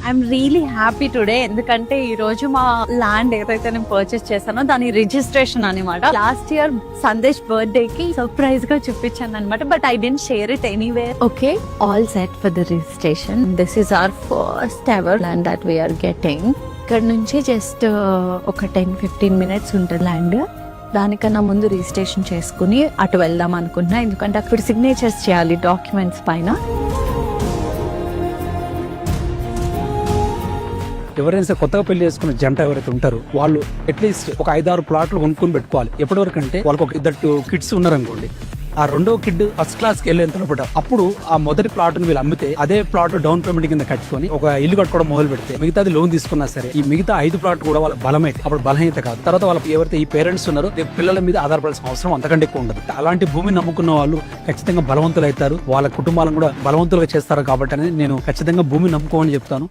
I'm really happy today. ఎందుకంటే ఈ రోజు మా ల్యాండ్ ఏదైతే నేను పర్చేస్ చేశానో దాని రిజిస్ట్రేషన్ అనమాట. లాస్ట్ ఇయర్ సందేశ్ బర్త్డే కి సర్ప్రైజ్ గా చూపించాను అనమాట. But I didn't share it anywhere. Okay, all set for the registration. This is our first ever land that we're getting. ఇక్కడ నుంచి జస్ట్ ఒక 10-15 minutes ఉంటుంది ల్యాండ్. దానికన్నా ముందు రిజిస్ట్రేషన్ చేసుకుని అటు వెళ్దాం అనుకున్నా. ఎందుకంటే అక్కడ సిగ్నేచర్స్ చేయాలి డాక్యుమెంట్స్ పైన. ఎవరైనా కొత్తగా పెళ్లి చేసుకున్న జంట ఎవరైతే ఉంటారో వాళ్ళు అట్లీస్ట్ ఒక 5-6 ప్లాట్లు కొనుక్కొని పెట్టుకోవాలి. ఎప్పటి వరకు అంటే వాళ్ళకి ఒక 2 kids ఉన్నారనుకోండి, ఆ రెండో కిడ్ ఫస్ట్ క్లాస్ కి వెళ్ళేంత లోపల అప్పుడు ఆ మొదటి ప్లాట్ ని వీళ్ళు అమ్మితే అదే ప్లాట్ డౌన్ పేమెంట్ కింద కట్టుకొని ఒక ఇల్లు కట్టుకోవడం మొదలు పెడితే మిగతాది లోన్ తీసుకున్నా సరే ఈ మిగతా 5 ప్లాట్ కూడా వాళ్ళ బలమైతే అప్పుడు బలహీనత కాదు. తర్వాత వాళ్ళ ఎవరైతే ఈ పేరెంట్స్ ఉన్నారో పిల్లల మీద ఆధారపడాల్సిన అవసరం అంతకంటే ఎక్కువ ఉండదు. అలాంటి భూమిని నమ్ముకున్న వాళ్ళు ఖచ్చితంగా బలవంతులు అవుతారు, వాళ్ళ కుటుంబాలను కూడా బలవంతులుగా చేస్తారు. కాబట్టి అనేది నేను ఖచ్చితంగా భూమిని నమ్ముకోమని చెప్తాను.